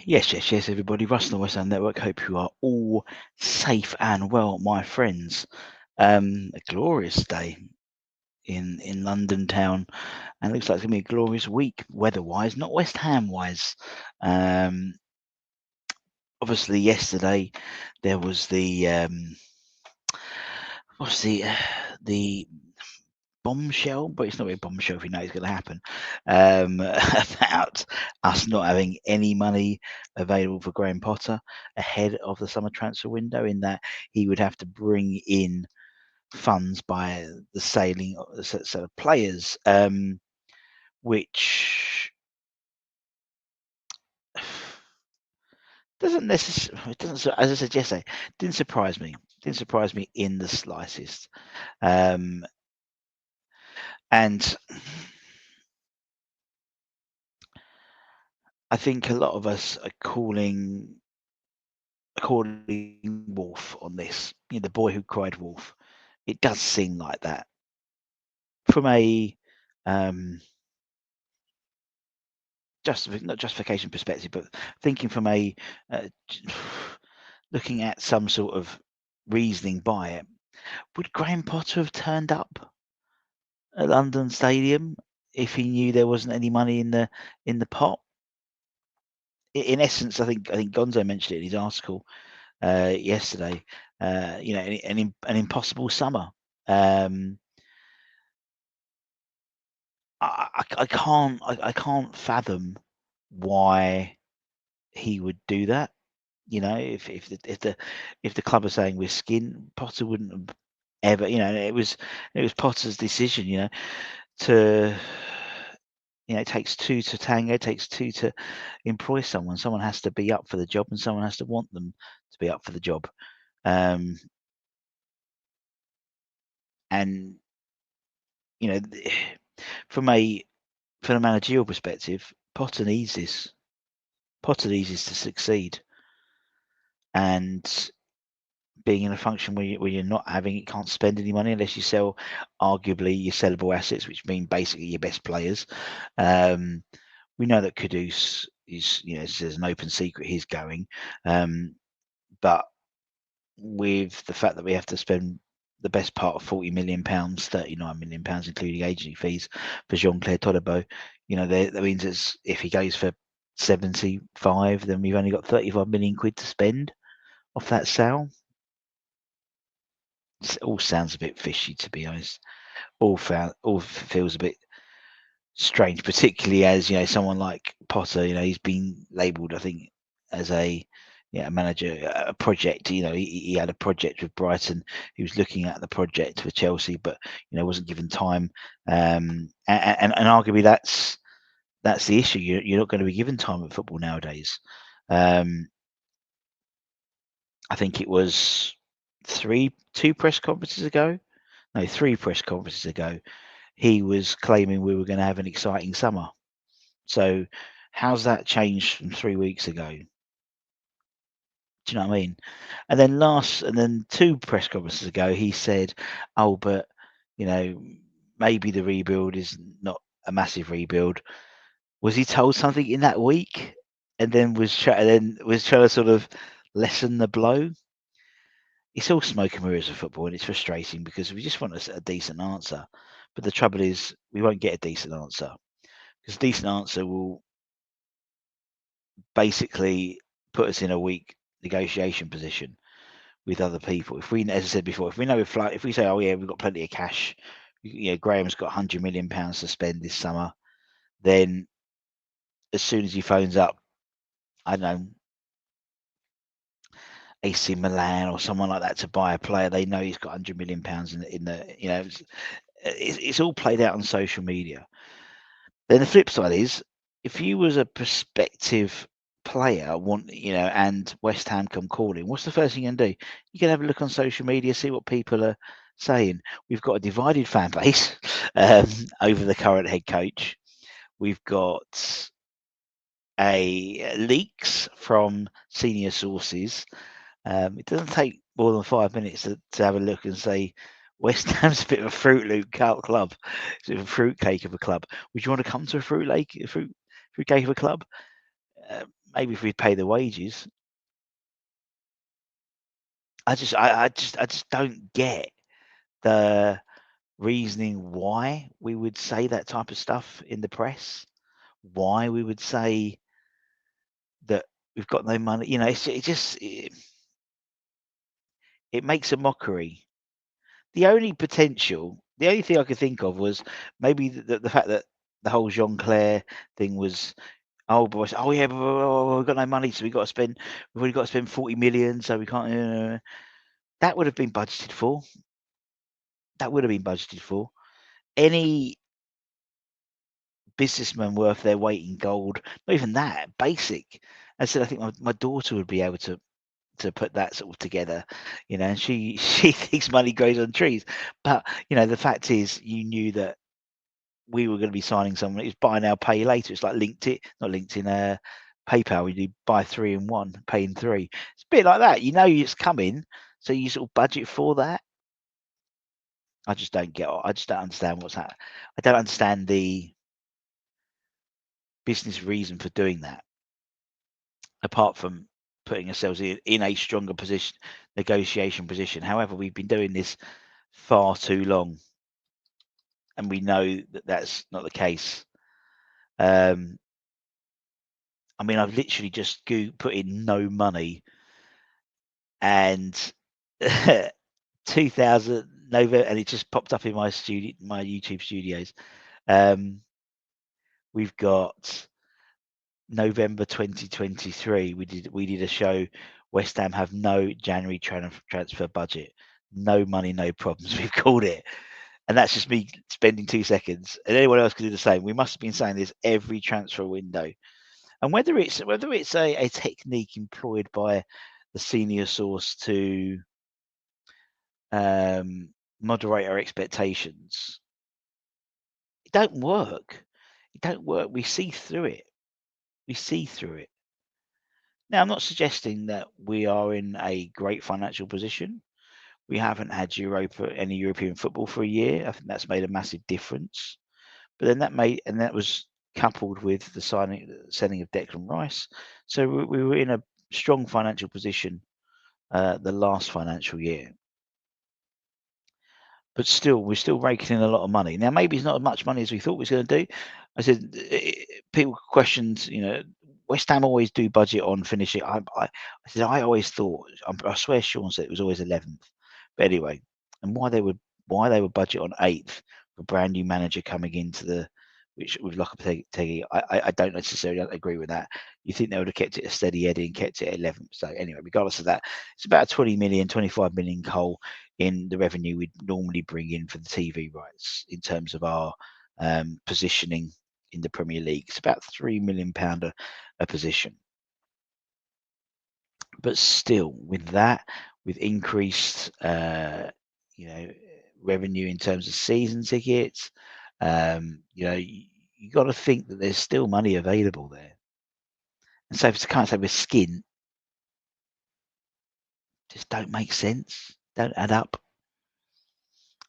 Yes, everybody. Russ and the West Ham Network. Hope you are all safe and well, my friends. A glorious day in London town, and it looks like it's gonna be a glorious week weather-wise, not West Ham-wise. Obviously, yesterday there was what's the bombshell, but it's not really a bombshell if you know it's going to happen, about us not having any money available for Graham Potter ahead of the summer transfer window, in that he would have to bring in funds by the sailing of the set of players, which doesn't necessarily, it doesn't, as I said yesterday, didn't surprise me. Didn't surprise me in the slightest. And I think a lot of us are calling wolf on this. The boy who cried wolf. It does seem like that from a not justification perspective, but thinking from a looking at some sort of reasoning by it. Would Graham Potter have turned up at London Stadium if he knew there wasn't any money in the pot? In essence, I think Gonzo mentioned it in his article yesterday. An impossible summer. I can't fathom why he would do that. If the club are saying we're Skint, Potter wouldn't have ever. It was Potter's decision. To it takes two to tango. It takes two to employ someone. Someone has to be up for the job, and someone has to want them to be up for the job. And from a managerial perspective, Potter needs this. Potter needs this to succeed. And being in a function where you're not having, you can't spend any money unless you sell arguably your sellable assets, which mean basically your best players. We know that Kudus is, there's an open secret he's going. But with the fact that we have to spend the best part of £40 million, £39 million, including agency fees for Jean-Claire Todibo, that means if he goes for 75, then we've only got 35 million quid to spend off that sale. It all sounds a bit fishy, to be honest. All feels a bit strange, particularly as someone like Potter. He's been labelled, I think, as a manager, a project. He had a project with Brighton. He was looking at the project for Chelsea, but wasn't given time. And arguably that's the issue. You're not going to be given time at football nowadays. I think it was three press conferences ago, he was claiming we were going to have an exciting summer. So how's that changed from 3 weeks ago? Do you know what I mean? And then 2 press conferences ago, he said, "Oh, but maybe the rebuild is not a massive rebuild." Was he told something in that week, and then was trying to sort of lessen the blow? It's all smoke and mirrors of football, and it's frustrating because we just want a decent answer. But the trouble is, we won't get a decent answer, because a decent answer will basically put us in a weak negotiation position with other people. As I said before, if we say, "Oh yeah, we've got plenty of cash," Graham's got £100 million to spend this summer, then as soon as he phones up, I don't know, AC Milan or someone like that to buy a player, they know he's got £100 million in the it's all played out on social media. Then the flip side is, if you was a prospective player, and West Ham come calling, what's the first thing you can do? You can have a look on social media, see what people are saying. We've got a divided fan base over the current head coach. We've got leaks from senior sources. It doesn't take more than 5 minutes to have a look and say West Ham's a bit of a Fruit Loop club. It's a bit of a fruitcake of a club. Would you want to come to a fruitcake of a club? maybe if we'd pay the wages. I just don't get the reasoning why we would say that type of stuff in the press. Why we would say that we've got no money. You know, it makes a mockery. The only thing I could think of was maybe the fact that the whole Jean Claire thing was, oh, boys, oh yeah, but we've got no money, so we've already got to spend 40 million, so we can't. That would have been budgeted for. That would have been budgeted for. Any businessman worth their weight in gold, not even that, basic. I said, I think my daughter would be able to put that sort of together, you know, and she she thinks money grows on trees. But, you know, the fact is you knew that we were going to be signing someone. It was buy now, pay later. It's like not LinkedIn, PayPal. We do buy 3 in 1, pay in 3. It's a bit like that. You know it's coming, so you sort of budget for that. I just don't understand what's happening. I don't understand the business reason for doing that, apart from putting ourselves in a stronger position, negotiation position. However, we've been doing this far too long, and we know that that's not the case. I mean, I've literally just put in no money, and 2000 November, and it just popped up in my YouTube studios. We've got November 2023. We did a show. West Ham have no January transfer budget. No money, no problems. We've called it. And that's just me spending 2 seconds. And anyone else could do the same. We must have been saying this every transfer window. And whether it's a technique employed by the senior source to moderate our expectations, it don't work. It don't work. We see through it. We see through it. Now, I'm not suggesting that we are in a great financial position. We haven't had any European football for a year. I think that's made a massive difference. But then that was coupled with the selling of Declan Rice. So we were in a strong financial position the last financial year. But still, we're still raking in a lot of money. Now, maybe it's not as much money as we thought we was going to do. I said, people questioned, you know, West Ham always do budget on finishing. I said, I always thought, I swear Sean said it was always 11th. But anyway, and why they would budget on 8th, a brand new manager coming into which with Lopetegui, I don't necessarily agree with that. You think they would have kept it a steady Eddie and kept it at 11th. So anyway, regardless of that, it's about 20 million, 25 million coal in the revenue we'd normally bring in for the TV rights in terms of our positioning in the Premier League. It's about £3 million a position. But still, with that, with increased, revenue in terms of season tickets, you got to think that there's still money available there. And so to kind of say with Skint, just don't make sense, don't add up.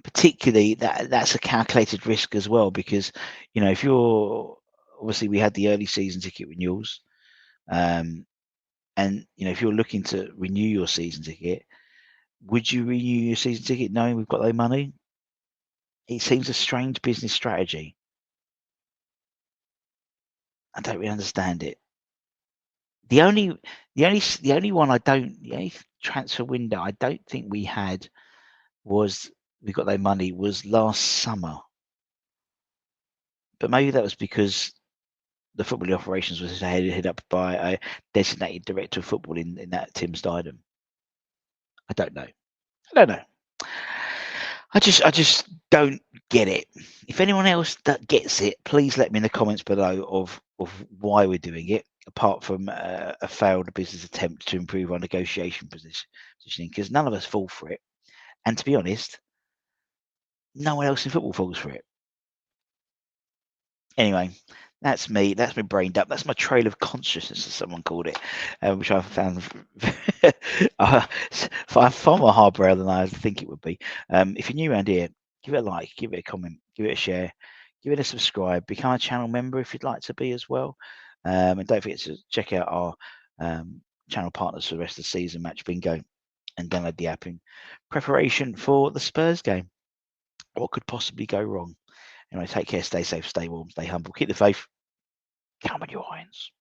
Particularly that's a calculated risk as well, because if you're obviously we had the early season ticket renewals, and if you're looking to renew your season ticket, would you renew your season ticket knowing we've got no money? It seems a strange business strategy. I don't really understand it. The only transfer window I don't think we had was we got no money was last summer. But maybe that was because the football operations was headed up by a designated director of football in that Tim Stidham. I don't know. I just don't get it. If anyone else that gets it, please let me in the comments below of why we're doing it, apart from a failed business attempt to improve our negotiation positioning, because none of us fall for it. And to be honest, no one else in football falls for it. Anyway, that's me. That's my brain dump. That's my trail of consciousness, as someone called it, which I found far more hardware than I think it would be. If you're new around here, give it a like, give it a comment, give it a share, give it a subscribe, become a channel member if you'd like to be as well. And don't forget to check out our channel partners for the rest of the season, Match Bingo, and download the app in preparation for the Spurs game. What could possibly go wrong? Anyway, take care, stay safe, stay warm, stay humble, keep the faith. Come on, your irons.